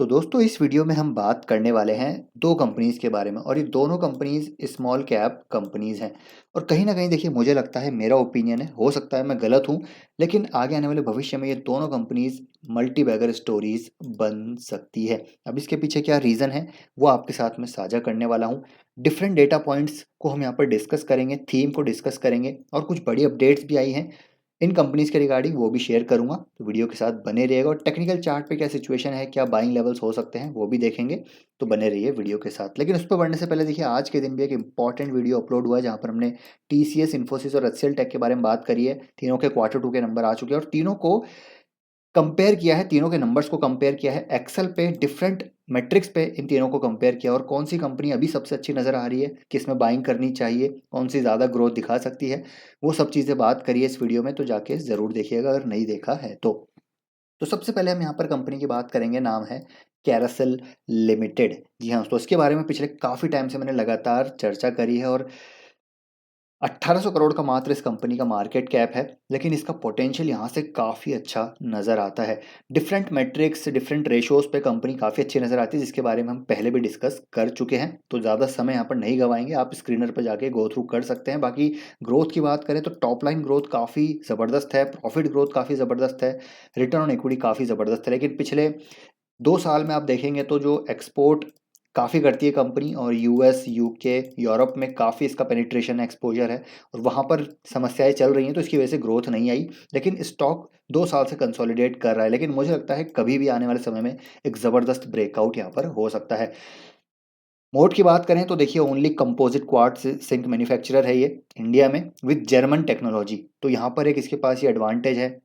तो दोस्तों इस वीडियो में हम बात करने वाले हैं दो कंपनीज़ के बारे में और ये दोनों कंपनीज़ स्मॉल कैप कंपनीज़ हैं। और कहीं न कहीं देखिए मुझे लगता है, मेरा ओपिनियन है, हो सकता है मैं गलत हूँ, लेकिन आगे आने वाले भविष्य में ये दोनों कंपनीज़ मल्टी बैगर स्टोरीज़ बन सकती है। अब इसके पीछे क्या रीज़न है, वो आपके साथ में साझा करने वाला हूँ। डिफरेंट डेटा पॉइंट्स को हम यहाँ पर डिस्कस करेंगे, थीम को डिस्कस करेंगे और कुछ बड़ी अपडेट्स भी आई हैं इन कंपनीज़ के रिगार्डिंग, वो भी शेयर करूँगा। तो वीडियो के साथ बने रहिएगा और टेक्निकल चार्ट पे क्या सिचुएशन है, क्या बाइंग लेवल्स हो सकते हैं, वो भी देखेंगे। तो बने रहिए वीडियो के साथ। लेकिन उस पे बढ़ने से पहले देखिए, आज के दिन भी एक इंपॉर्टेंट वीडियो अपलोड हुआ है जहाँ पर हमने टीसीएस, इन्फोसिस और एचसीएल टेक के बारे में बात करी है। तीनों के क्वार्टर टू के नंबर आ चुके हैं और तीनों को कंपेयर किया है, तीनों के नंबर्स को कंपेयर किया है एक्सेल पे, डिफरेंट मैट्रिक्स पे इन तीनों को कंपेयर किया और कौन सी कंपनी अभी सबसे अच्छी नज़र आ रही है, किसमें बाइंग करनी चाहिए, कौन सी ज़्यादा ग्रोथ दिखा सकती है, वो सब चीज़ें बात करिए इस वीडियो में। तो जाके ज़रूर देखिएगा अगर नहीं देखा है तो सबसे पहले हम यहाँ पर कंपनी की बात करेंगे, नाम है कैरासिल लिमिटेड। जी हाँ, तो इसके बारे में पिछले काफ़ी टाइम से मैंने लगातार चर्चा करी है और 1800 करोड़ का मात्र इस कंपनी का मार्केट कैप है, लेकिन इसका पोटेंशियल यहाँ से काफ़ी अच्छा नज़र आता है। डिफरेंट मैट्रिक्स, डिफरेंट रेशोज़ पे कंपनी काफ़ी अच्छी नज़र आती है, जिसके बारे में हम पहले भी डिस्कस कर चुके हैं। तो ज़्यादा समय यहाँ पर नहीं गवाएंगे, आप स्क्रीनर पर जाके गो थ्रू कर सकते हैं। बाकी ग्रोथ की बात करें तो टॉप लाइन ग्रोथ काफ़ी ज़बरदस्त है, प्रॉफिट ग्रोथ काफ़ी ज़बरदस्त है, रिटर्न ऑन इक्विटी काफ़ी ज़बरदस्त है। लेकिन पिछले 2 साल में आप देखेंगे तो जो एक्सपोर्ट काफ़ी करती है कंपनी और यूएस, यूके, यूरोप में काफ़ी इसका पेनिट्रेशन एक्सपोजर है और वहाँ पर समस्याएं चल रही हैं, तो इसकी वजह से ग्रोथ नहीं आई। लेकिन स्टॉक 2 साल से कंसोलिडेट कर रहा है, लेकिन मुझे लगता है कभी भी आने वाले समय में एक ज़बरदस्त ब्रेकआउट यहाँ पर हो सकता है। मोड की बात करें तो देखिए, only composite quartz sink manufacturer है ये इंडिया में विद जर्मन टेक्नोलॉजी। तो यहाँ पर एक इसके पास ये एडवांटेज है।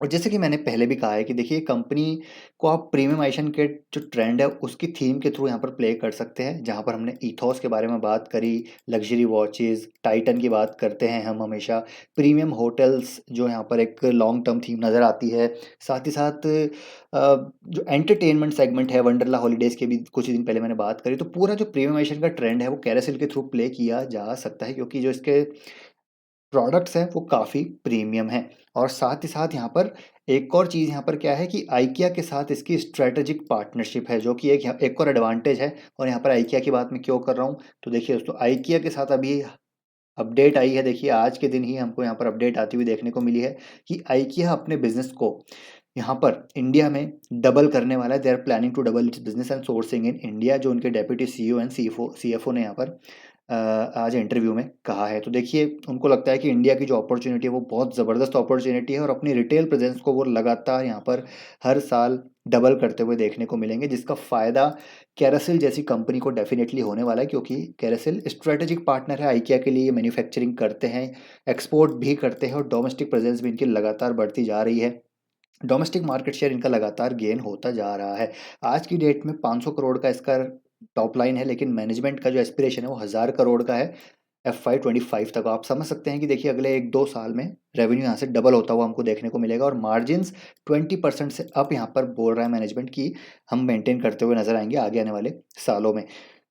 और जैसे कि मैंने पहले भी कहा है कि देखिए, कंपनी को आप प्रीमियमाइजेशन के जो ट्रेंड है उसकी थीम के थ्रू यहाँ पर प्ले कर सकते हैं। जहाँ पर हमने ईथॉस के बारे में बात करी, लग्जरी वॉचेस, टाइटन की बात करते हैं हम हमेशा, प्रीमियम होटल्स जो यहाँ पर एक लॉन्ग टर्म थीम नज़र आती है। साथ ही साथ जो एंटरटेनमेंट सेगमेंट है, वंडरला हॉलीडेज़ के भी कुछ दिन पहले मैंने बात करी। तो पूरा जो प्रीमियमाइजेशन का ट्रेंड है वो कैरासिल के थ्रू प्ले किया जा सकता है, क्योंकि जो इसके प्रोडक्ट्स हैं वो काफ़ी प्रीमियम हैं। और साथ ही साथ यहाँ पर एक और चीज़ यहाँ पर क्या है कि आइकिया के साथ इसकी स्ट्रेटेजिक पार्टनरशिप है, जो कि एक और एडवांटेज है। और यहाँ पर आइकिया की बात मैं क्यों कर रहा हूँ, तो देखिए दोस्तों, आइकिया के साथ अभी अपडेट आई है। देखिए, आज के दिन ही हमको यहाँ पर अपडेट आती हुई देखने को मिली है कि आइकिया अपने बिजनेस को यहाँ पर इंडिया में डबल करने वाला है। They are planning to double its business and sourcing in India, जो उनके डेप्यूटी सीईओ एंड सीएफओ ने यहाँ पर आज इंटरव्यू में कहा है। तो देखिए, उनको लगता है कि इंडिया की जो अपॉर्चुनिटी है वो बहुत ज़बरदस्त अपॉर्चुनिटी है और अपनी रिटेल प्रेजेंस को वो लगातार यहाँ पर हर साल डबल करते हुए देखने को मिलेंगे, जिसका फ़ायदा कैरासिल जैसी कंपनी को डेफिनेटली होने वाला है, क्योंकि कैरासिल स्ट्रेटेजिक पार्टनर है आइकिया के लिए। मैन्युफैक्चरिंग करते हैं, एक्सपोर्ट भी करते हैं और डोमेस्टिक प्रेजेंस भी इनकी लगातार बढ़ती जा रही है। डोमेस्टिक मार्केट शेयर इनका लगातार गेन होता जा रहा है। आज की डेट में 500 करोड़ का इसका टॉप लाइन है, लेकिन मैनेजमेंट का जो एस्पिरेशन है वो 1000 करोड़ का है FY25 तक। आप समझ सकते हैं कि देखिए, अगले 1-2 साल में रेवेन्यू यहाँ से डबल होता हुआ हमको देखने को मिलेगा और मार्जिन्स 20% से अप यहाँ पर बोल रहा है मैनेजमेंट की हम मेंटेन करते हुए नजर आएंगे आगे आने वाले सालों में।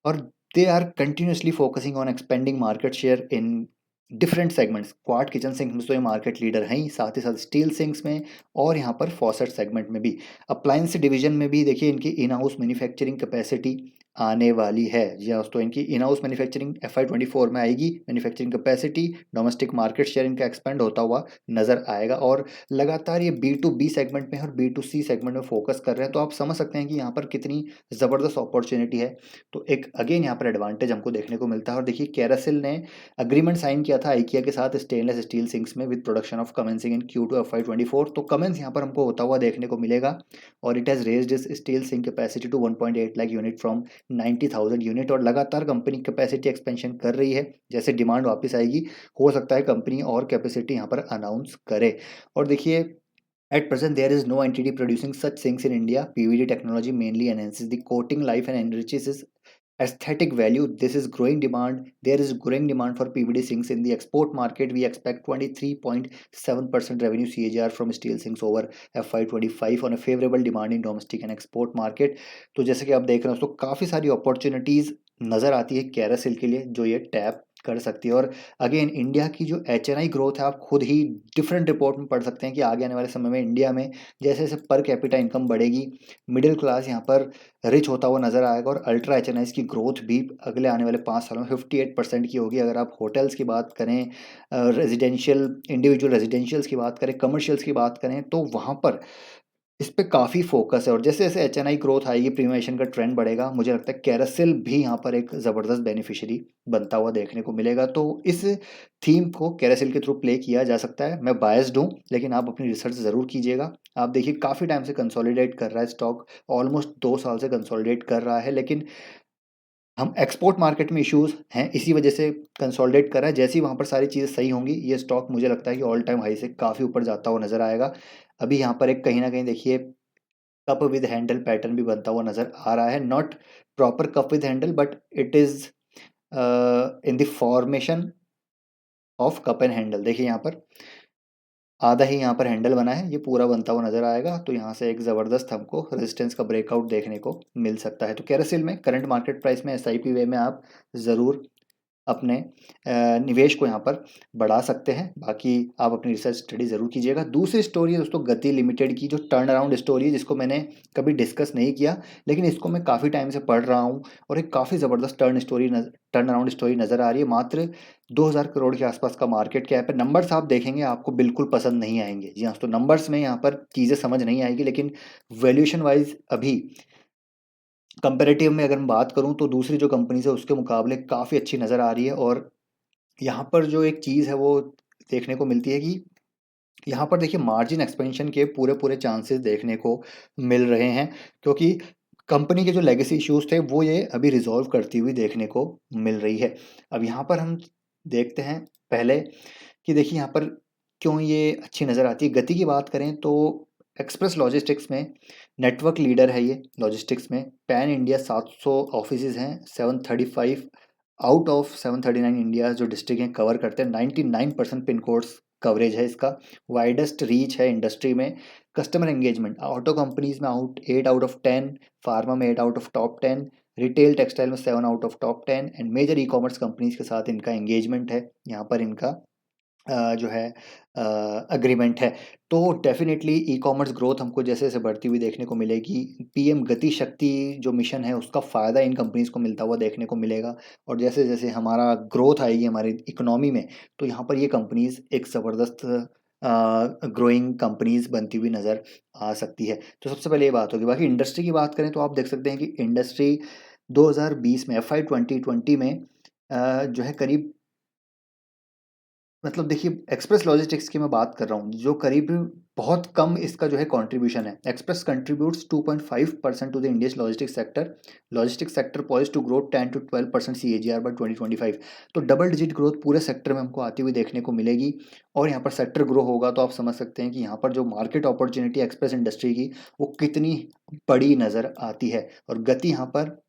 और they are continuously focusing on expanding market share in different segments. Quad kitchen sink में तो ये मार्केट लीडर हैं ही, साथ ही साथ स्टील सिंक्स में और यहाँ पर फॉसेट सेगमेंट में भी। अप्लायंस डिवीजन में भी देखिए, इनकी इन हाउस मैन्युफैक्चरिंग कैपेसिटी आने वाली है। जी हाँ दोस्तों, इनकी इन हाउस मैन्युफैक्चरिंग FY24 में आएगी। Manufacturing capacity, domestic market share इनका एक्सपेंड होता हुआ नजर आएगा और लगातार ये B2B सेगमेंट में और B2C सेगमेंट में फोकस कर रहे हैं। तो आप समझ सकते हैं कि यहाँ पर कितनी ज़बरदस्त अपॉर्चुनिटी है। तो एक अगेन यहाँ पर एडवांटेज हमको देखने को मिलता है। और देखिए, कैरासिल ने अग्रीमेंट साइन किया था आइकिया के साथ स्टेनलेस स्टील सिंक्स में with production of commencing in Q2 FY24। तो कमेंस यहाँ पर हमको होता हुआ देखने को मिलेगा और it has raised its steel sink capacity to 1.8 lakh unit from 90,000 unit. और लगातार कंपनी कैपेसिटी एक्सपेंशन कर रही है। जैसे डिमांड वापस आएगी, हो सकता है कंपनी और कैपेसिटी यहाँ पर अनाउंस करे। और देखिए, at present, there is no entity producing such sinks in India. PVD technology mainly enhances the coating life and enriches its aesthetic value. This is growing demand. There is growing demand for PVD sinks in the export market. We expect 23.7% revenue CAGR from steel sinks over FY25 on a favorable demand in domestic and export market. तो जैसे कि आप देख रहे हो दोस्तों, काफ़ी सारी अपॉर्चुनिटीज़ नज़र आती है कैरासिल के लिए, जो ये टैप कर सकती है। और अगेन इंडिया की जो एचएनआई ग्रोथ है, आप खुद ही डिफरेंट रिपोर्ट में पढ़ सकते हैं कि आगे आने वाले समय में इंडिया में जैसे जैसे पर कैपिटा इनकम बढ़ेगी, मिडिल क्लास यहाँ पर रिच होता हुआ नजर आएगा। और अल्ट्रा एचएनआईज की ग्रोथ भी अगले आने वाले 5 सालों में 58% की होगी। अगर आप होटल्स की बात करें, रेजिडेंशियल इंडिविजुअल रेजिडेंशियल्स की बात करें, कमर्शियल्स की बात करें, तो वहाँ पर इस पे काफ़ी फोकस है। और जैसे जैसे एचएनआई ग्रोथ आएगी, प्रीमियमेशन का ट्रेंड बढ़ेगा, मुझे लगता है कैरासिल भी यहाँ पर एक ज़बरदस्त बेनिफिशियरी बनता हुआ देखने को मिलेगा। तो इस थीम को कैरासिल के थ्रू प्ले किया जा सकता है। मैं बायस्ड हूँ, लेकिन आप अपनी रिसर्च ज़रूर कीजिएगा। आप देखिए काफ़ी टाइम से कंसोलिडेट कर रहा है स्टॉक, ऑलमोस्ट 2 साल से कंसोलिडेट कर रहा है, लेकिन हम एक्सपोर्ट मार्केट में इश्यूज हैं, इसी वजह से कंसोलिडेट कर रहा है। जैसे ही वहाँ पर सारी चीज़ें सही होंगी, ये स्टॉक मुझे लगता है कि ऑल टाइम हाई से काफ़ी ऊपर जाता हुआ नजर आएगा। अभी यहाँ पर एक कहीं ना कहीं देखिए कप विद हैंडल पैटर्न भी बनता हुआ नजर आ रहा है। Not proper cup with handle, but it is in the formation of cup and handle. देखिए यहाँ पर आधा ही यहाँ पर हैंडल बना है, ये पूरा बनता हुआ नजर आएगा। तो यहाँ से एक ज़बरदस्त हमको रेजिस्टेंस का ब्रेकआउट देखने को मिल सकता है। तो कैरोसिल में करंट मार्केट प्राइस में एसआईपी वे में आप ज़रूर अपने निवेश को यहाँ पर बढ़ा सकते हैं। बाकी आप अपनी रिसर्च स्टडी ज़रूर कीजिएगा। दूसरी स्टोरी है दोस्तों गति लिमिटेड की, जो टर्न अराउंड स्टोरी है, जिसको मैंने कभी डिस्कस नहीं किया, लेकिन इसको मैं काफ़ी टाइम से पढ़ रहा हूँ और एक काफ़ी ज़बरदस्त टर्न अराउंड स्टोरी नज़र आ रही है। मात्र 2000 करोड़ के आसपास का मार्केट कैप है। नंबर्स आप देखेंगे आपको बिल्कुल पसंद नहीं आएंगे। जी हाँ, तो नंबर्स में यहाँ पर चीज़ें समझ नहीं आएगी, लेकिन वैल्यूएशन वाइज अभी कंपैरेटिव में अगर मैं बात करूँ तो दूसरी जो कंपनीज है उसके मुकाबले काफ़ी अच्छी नज़र आ रही है। और यहाँ पर जो एक चीज़ है वो देखने को मिलती है कि यहाँ पर देखिए मार्जिन एक्सपेंशन के पूरे पूरे चांसेस देखने को मिल रहे हैं, क्योंकि कंपनी के जो लेगेसी इश्यूज थे वो ये अभी रिजॉल्व करती हुई देखने को मिल रही है। अब यहाँ पर हम देखते हैं पहले कि देखिए यहाँ पर क्यों ये अच्छी नज़र आती है। गति की बात करें तो एक्सप्रेस लॉजिस्टिक्स में नेटवर्क लीडर है ये लॉजिस्टिक्स में। पैन इंडिया 700 ऑफिसेज हैं, 735 आउट ऑफ 739 इंडिया जो डिस्ट्रिक्ट हैं कवर करते हैं। 99% पिन कोड्स कवरेज है इसका। वाइडेस्ट रीच है इंडस्ट्री में। कस्टमर एंगेजमेंट ऑटो कंपनीज में 8 आउट ऑफ 10, फार्मा में 8 out of top 10, retail textile में 7 out of top 10, and major e commerce companies के साथ इनका एंगेजमेंट है। यहाँ पर इनका जो है एग्रीमेंट है। तो डेफिनेटली ई कॉमर्स ग्रोथ हमको जैसे जैसे बढ़ती हुई देखने को मिलेगी। पीएम गति शक्ति जो मिशन है उसका फ़ायदा इन कंपनीज को मिलता हुआ देखने को मिलेगा। और जैसे जैसे हमारा ग्रोथ आएगी हमारी इकोनॉमी में, तो यहाँ पर ये कंपनीज एक ज़बरदस्त ग्रोइंग कंपनीज बनती हुई नज़र आ सकती है। तो सबसे पहले ये बात होगी। बाकी इंडस्ट्री की बात करें तो आप देख सकते हैं कि इंडस्ट्री 2020 में FY 2020 में जो है करीब, मतलब देखिए एक्सप्रेस लॉजिस्टिक्स की मैं बात कर रहा हूँ, जो करीब बहुत कम इसका जो है कंट्रीब्यूशन है। Express contributes 2.5% to the Indian logistics sector poised to grow 10 to 12% CAGR by 2025। तो डबल डिजिट ग्रोथ पूरे सेक्टर में हमको आती हुई देखने को मिलेगी। और यहाँ पर सेक्टर ग्रो होगा तो आप समझ सकते हैं कि यहाँ पर जो मार्केट अपॉर्चुनिटी एक्सप्रेस इंडस्ट्री की वो कितनी बड़ी नज़र आती है। और गति यहाँ पर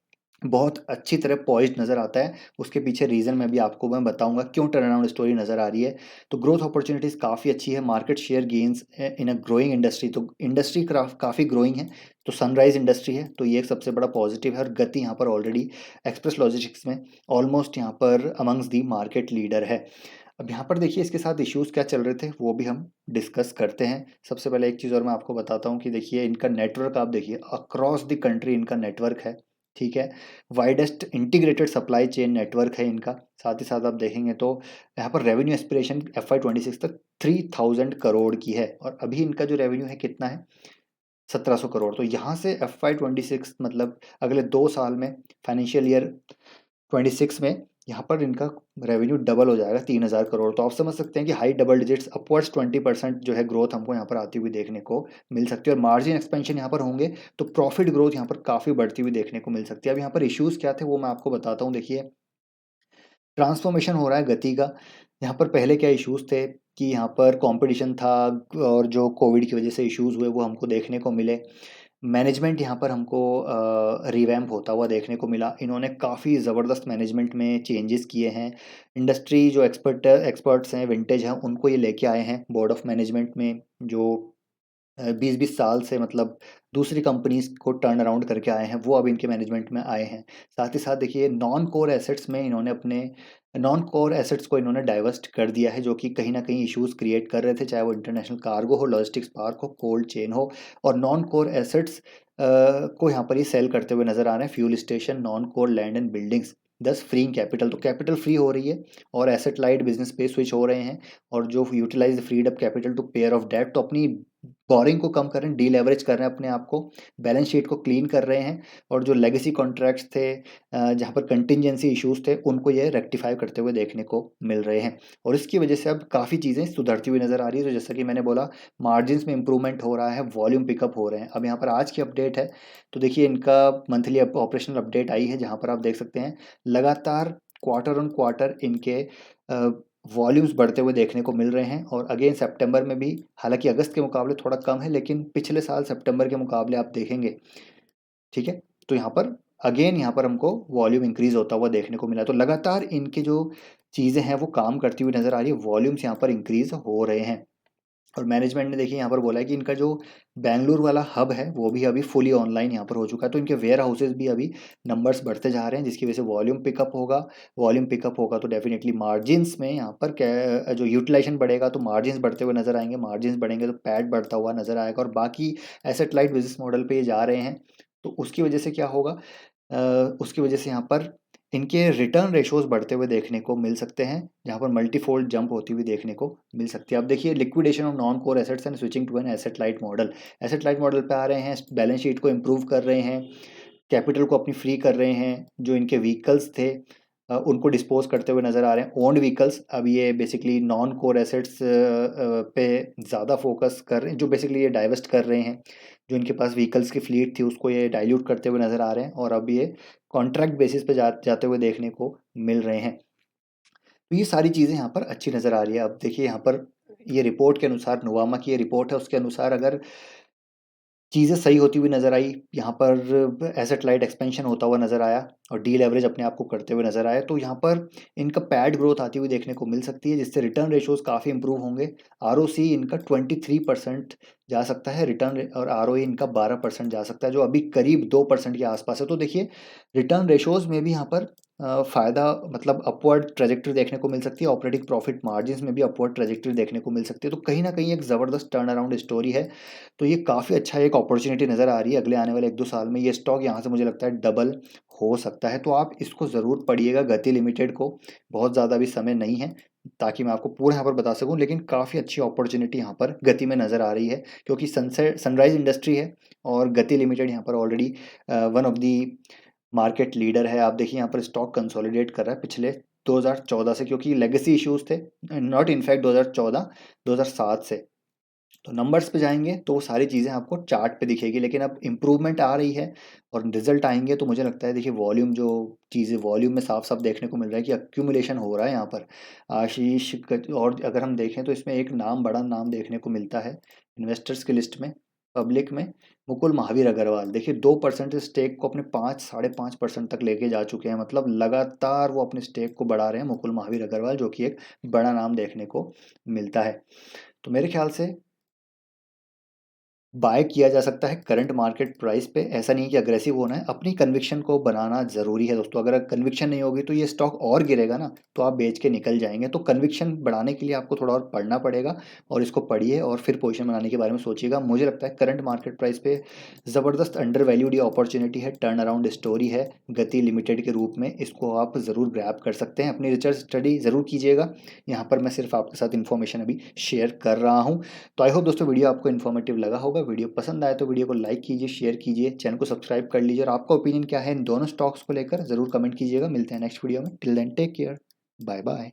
बहुत अच्छी तरह पॉइज्ड नज़र आता है। उसके पीछे रीज़न मैं बताऊंगा क्यों टर्न अराउंड स्टोरी नज़र आ रही है। तो ग्रोथ अपॉर्चुनिटीज़ काफ़ी अच्छी है। Market share gains in a growing industry, तो इंडस्ट्री काफ़ी ग्रोइंग है। तो सनराइज इंडस्ट्री है, तो ये एक सबसे बड़ा पॉजिटिव है। और गति यहाँ पर ऑलरेडी एक्सप्रेस लॉजिस्टिक्स में ऑलमोस्ट यहाँ पर अमंग्स दी मार्केट लीडर है। अब यहाँ पर देखिए इसके साथ इश्यूज क्या चल रहे थे वो भी हम डिस्कस करते हैं। सबसे पहले एक चीज़ और मैं आपको बताता हूँ कि देखिए इनका नेटवर्क आप देखिए अक्रॉस द कंट्री इनका नेटवर्क है। ठीक है, widest integrated supply chain network है इनका। साथ ही साथ आप देखेंगे तो यहाँ पर रेवेन्यू एस्पिरेशन FY 26 तक 3000 करोड़ की है। और अभी इनका जो रेवेन्यू है कितना है, 1700 करोड़। तो यहाँ से FY 26 मतलब अगले 2 साल में, फाइनेंशियल ईयर 26 में यहाँ पर इनका रेवेन्यू डबल हो जाएगा, 3000 करोड़। तो आप समझ सकते हैं कि हाई डबल डिजिट्स अपवर्ड्स 20% जो है ग्रोथ हमको यहाँ पर आती हुई देखने को मिल सकती है। और मार्जिन एक्सपेंशन यहाँ पर होंगे तो प्रॉफिट ग्रोथ यहाँ पर काफ़ी बढ़ती हुई देखने को मिल सकती है। अब यहाँ पर इश्यूज़ क्या थे वो मैं आपको बताता हूँ। देखिए ट्रांसफॉर्मेशन हो रहा है गति का। यहाँ पर पहले क्या इश्यूज़ थे कि यहाँ पर कंपटीशन था, और जो कोविड की वजह से इश्यूज़ हुए वो हमको देखने को मिले। मैनेजमेंट यहाँ पर हमको रिवैम्प होता हुआ देखने को मिला। इन्होंने काफ़ी ज़बरदस्त मैनेजमेंट में चेंजेस किए हैं। इंडस्ट्री जो एक्सपर्ट्स हैं, विंटेज हैं, उनको ये लेके आए हैं बोर्ड ऑफ मैनेजमेंट में। जो 20-20 साल से मतलब दूसरी कंपनीज़ को टर्न अराउंड करके आए हैं, वो अब इनके मैनेजमेंट में आए हैं। साथ ही साथ देखिए नॉन कोर एसेट्स को इन्होंने डाइवर्स्ट कर दिया है, जो कि कहीं न कहीं इश्यूज़ क्रिएट कर रहे थे, चाहे वो इंटरनेशनल कार्गो हो, लॉजिस्टिक्स पार्क हो, कोल्ड चेन हो। और नॉन कोर एसेट्स को यहाँ पर ये सेल करते हुए नज़र आ रहे हैं, fuel station, non core land and buildings, thus freeing capital. तो कैपिटल फ्री हो रही है और एसेट लाइट बिज़नेस पे स्विच हो रहे हैं, और जो utilise freed up capital to pare off debt, तो अपनी बोरिंग को कम कर रहे हैं, डीलेवरेज कर रहे हैं अपने आप को, बैलेंस शीट को क्लीन कर रहे हैं, और जो लेगेसी कॉन्ट्रैक्ट्स थे, जहाँ पर कंटिजेंसी इश्यूज थे, उनको ये रेक्टिफाई करते हुए देखने को मिल रहे हैं। और इसकी वजह से अब काफ़ी चीज़ें सुधरती हुई नज़र आ रही है। तो जैसा कि मैंने बोला, मार्जिन्स में इंप्रूवमेंट हो रहा है, वॉल्यूम पिकअप हो रहे हैं। अब यहाँ पर आज की अपडेट है, तो देखिए इनका मंथली ऑपरेशनल अपडेट आई है, जहाँ पर आप देख सकते हैं लगातार क्वार्टर ऑन क्वार्टर इनके वॉल्यूम्स बढ़ते हुए देखने को मिल रहे हैं। और अगेन सितंबर में भी, हालांकि अगस्त के मुकाबले थोड़ा कम है, लेकिन पिछले साल सितंबर के मुकाबले आप देखेंगे, ठीक है, तो यहाँ पर हमको वॉल्यूम इंक्रीज होता हुआ देखने को मिला। तो लगातार इनके जो चीज़ें हैं वो काम करती हुई नज़र आ रही है, वॉल्यूम्स यहाँ पर इंक्रीज हो रहे हैं। और मैनेजमेंट ने देखिए यहाँ पर बोला है कि इनका जो बेंगलुरु वाला हब है वो भी अभी फुली ऑनलाइन यहाँ पर हो चुका है, तो इनके वेयर हाउसेज भी अभी नंबर्स बढ़ते जा रहे हैं, जिसकी वजह से वॉल्यूम पिकअप होगा तो डेफिनेटली मार्जिन्स में यहाँ पर जो यूटिलाइजेशन बढ़ेगा तो मार्जिन्स बढ़ते हुए नजर आएंगे, मार्जिन्स बढ़ेंगे तो पैड बढ़ता हुआ नजर आएगा। और बाकी एसेट लाइट बिजनेस मॉडल पे ये जा रहे हैं, तो उसकी वजह से क्या होगा, उसकी वजह से यहाँ पर इनके रिटर्न रेशोज़ बढ़ते हुए देखने को मिल सकते हैं, जहाँ पर मल्टीफ़ोल्ड जंप होती हुई देखने को मिल सकती है। अब देखिए, liquidation of non core assets and switching to an asset light model पे आ रहे हैं, बैलेंस शीट को इम्प्रूव कर रहे हैं, कैपिटल को अपनी फ्री कर रहे हैं, जो इनके व्हीकल्स थे उनको डिस्पोज करते हुए नज़र आ रहे हैं, ओन्ड व्हीकल्स। अब ये बेसिकली नॉन कोर एसेट्स पे ज़्यादा फोकस कर रहे हैं, जो बेसिकली ये डाइवेस्ट कर रहे हैं, जो इनके पास व्हीकल्स की फ्लीट थी उसको ये डाइल्यूट करते हुए नज़र आ रहे हैं, और अब ये कॉन्ट्रैक्ट बेसिस पे जाते हुए देखने को मिल रहे हैं। तो ये सारी चीज़ें यहाँ पर अच्छी नज़र आ रही है। अब देखिए यहाँ पर ये रिपोर्ट के अनुसार, नोवामा की ये रिपोर्ट है, उसके अनुसार अगर चीज़ें सही होती हुई नज़र आई, यहाँ पर एसेट लाइट एक्सपेंशन होता हुआ नज़र आया, और डीलेवरेज अपने आप को करते हुए नज़र आया, तो यहाँ पर इनका पैड ग्रोथ आती हुई देखने को मिल सकती है, जिससे रिटर्न रेशोज़ काफ़ी इंप्रूव होंगे। आरओसी इनका 23% जा सकता है, रिटर्न और आरओई इनका 12% जा सकता है, जो अभी करीब 2% के आसपास है। तो देखिए, रिटर्न रेशोज़ में भी यहाँ पर फ़ायदा, मतलब अपवर्ड ट्रेजेक्टरी देखने को मिल सकती है, ऑपरेटिंग प्रॉफिट मार्जिन्स में भी अपवर्ड ट्रेजेक्टरी देखने को मिल सकती है। तो कहीं ना कहीं एक ज़बरदस्त टर्न अराउंड स्टोरी है। तो ये काफ़ी अच्छा एक अपॉर्चुनिटी नज़र आ रही है, अगले आने वाले 1-2 साल में ये स्टॉक यहाँ से मुझे लगता है डबल हो सकता है। तो आप इसको ज़रूर पढ़िएगा, गति लिमिटेड को। बहुत ज़्यादा अभी समय नहीं है ताकि मैं आपको पूरा यहाँ पर बता सकूँ, लेकिन काफ़ी अच्छी अपॉर्चुनिटी यहाँ पर गति में नज़र आ रही है, क्योंकि सनराइज इंडस्ट्री है, और गति लिमिटेड यहाँ पर already one of the market leader है। आप देखिए यहाँ पर स्टॉक कंसोलिडेट कर रहा है पिछले 2014 से, क्योंकि लेगेसी इश्यूज थे, नॉट इनफैक्ट 2014, 2007 से। तो नंबर्स पे जाएंगे तो वो सारी चीज़ें आपको चार्ट पे दिखेगी, लेकिन अब इम्प्रूवमेंट आ रही है और रिजल्ट आएंगे तो मुझे लगता है, देखिए वॉल्यूम में साफ साफ देखने को मिल रहा है कि अक्यूमुलेशन हो रहा है यहाँ पर। और अगर हम देखें तो इसमें एक बड़ा नाम देखने को मिलता है इन्वेस्टर्स की लिस्ट में, पब्लिक में, मुकुल महावीर अग्रवाल। देखिए 2% स्टेक को अपने 5-5.5% तक लेके जा चुके हैं, मतलब लगातार वो अपने स्टेक को बढ़ा रहे हैं मुकुल महावीर अग्रवाल, जो कि एक बड़ा नाम देखने को मिलता है। तो मेरे ख्याल से बाय किया जा सकता है करंट मार्केट प्राइस पे। ऐसा नहीं कि अग्रेसिव होना है, अपनी कन्विक्शन को बनाना ज़रूरी है दोस्तों। अगर कन्विक्शन नहीं होगी तो ये स्टॉक और गिरेगा ना, तो आप बेच के निकल जाएंगे। तो कन्विक्शन बढ़ाने के लिए आपको थोड़ा और पढ़ना पड़ेगा, और इसको पढ़िए और फिर पोजीशन बनाने के बारे में सोचिएगा। मुझे लगता है करंट मार्केट प्राइस पे ज़बरदस्त अंडर वैल्यूड ये अपॉर्चुनिटी है, टर्न अराउंड स्टोरी है गति लिमिटेड के रूप में। इसको आप ज़रूर ग्रैब कर सकते हैं, अपनी रिसर्च स्टडी ज़रूर कीजिएगा। यहाँ पर मैं सिर्फ आपके साथ इन्फॉर्मेशन अभी शेयर कर रहा हूँ। तो आई होप दोस्तों वीडियो आपको इन्फॉर्मेटिव लगा होगा। वीडियो पसंद आए तो वीडियो को लाइक कीजिए, शेयर कीजिए, चैनल को सब्सक्राइब कर लीजिए, और आपका ओपिनियन क्या है इन दोनों स्टॉक्स को लेकर ज़रूर कमेंट कीजिएगा। मिलते हैं नेक्स्ट वीडियो में। Till then take care, bye bye.